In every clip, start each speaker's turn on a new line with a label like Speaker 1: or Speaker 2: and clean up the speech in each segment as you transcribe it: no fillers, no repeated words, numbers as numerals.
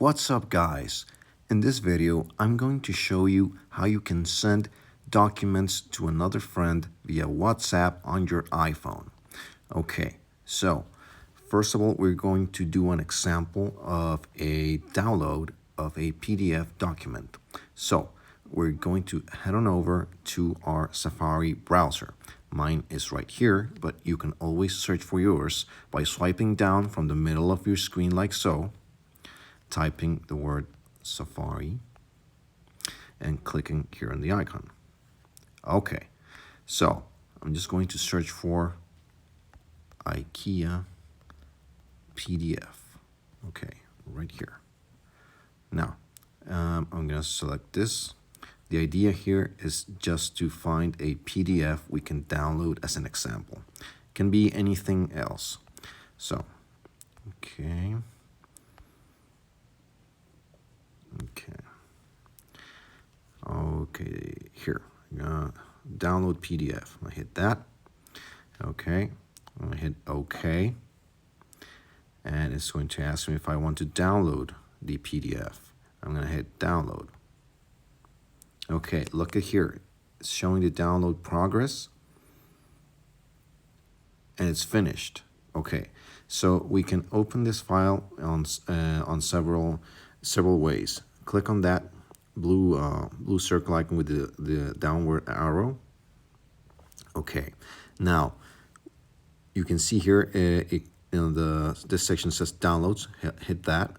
Speaker 1: What's up, guys? In this video, I'm going to show you how you can send documents to another friend via WhatsApp on your iPhone. Okay, so first of all, we're going to do an example of a download of a PDF document. So we're going to head on over to our Safari browser. Mine is right here, but you can always search for yours by swiping down from the middle of your screen like so, typing the word Safari, and clicking here on the icon. Okay, so I'm just going to search for IKEA PDF. Okay, right here. Now, I'm going to select this. The idea here is just to find a PDF we can download as an example. It can be anything else. So, okay. Okay, here. Download PDF. I hit that. Okay, I'm gonna hit OK. And it's going to ask me if I want to download the PDF. I'm gonna hit download. Okay, look at here. It's showing the download progress. And it's finished. Okay, so we can open this file on several ways. Click on that blue circle icon with the downward arrow. Okay, now you can see here this section says downloads. Hit that.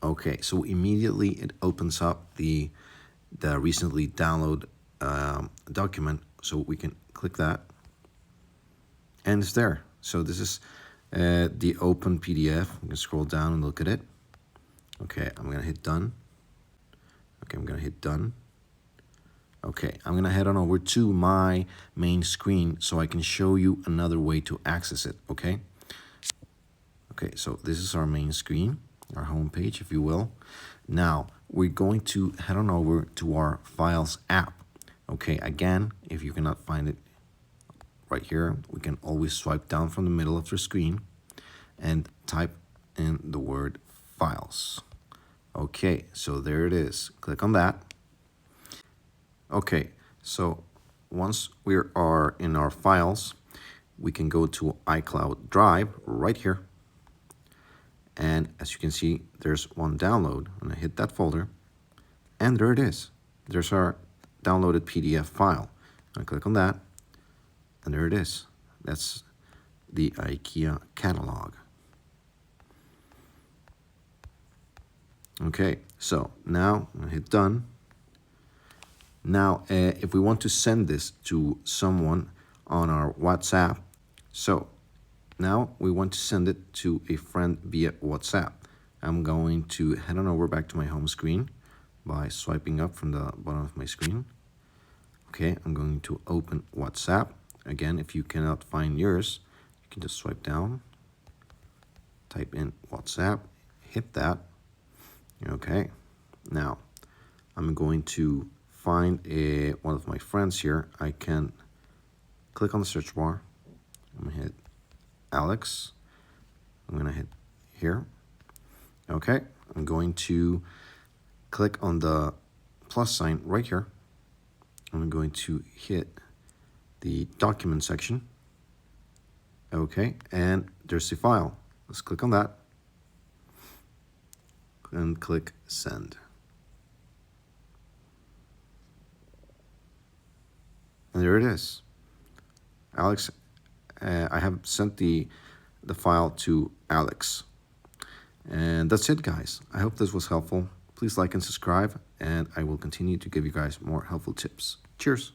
Speaker 1: Okay, so immediately it opens up the recently download document. So we can click that, and it's there. So this is the open PDF. I'm gonna scroll down and look at it. Okay, I'm gonna hit done. Okay, I'm gonna hit done. Okay, I'm gonna head on over to my main screen so I can show you another way to access it, okay? Okay, so this is our main screen, our home page, if you will. Now, we're going to head on over to our Files app. Okay, again, if you cannot find it right here, we can always swipe down from the middle of the screen and type in the word Files. Okay, so there it is. Click on that. Okay, so once we are in our files, we can go to iCloud Drive right here. And as you can see, there's one download. I'm gonna hit that folder, and there it is. There's our downloaded PDF file. I'm gonna click on that, and there it is. That's the IKEA catalog. Okay, so now I'm gonna hit done. Now, if we want to send this to someone on our WhatsApp, so now we want to send it to a friend via WhatsApp. I'm going to head on over back to my home screen by swiping up from the bottom of my screen. Okay, I'm going to open WhatsApp. Again, if you cannot find yours, you can just swipe down, type in WhatsApp, hit that. Okay, now I'm going to find one of my friends here. I can click on the search bar. I'm gonna hit Alex. I'm gonna hit here. Okay, I'm going to click on the plus sign right here. I'm going to hit the document section. Okay, and there's the file. Let's click on that and click send. And there it is. Alex, I have sent the file to Alex. And that's it, guys. I hope this was helpful. Please like and subscribe, and I will continue to give you guys more helpful tips. Cheers.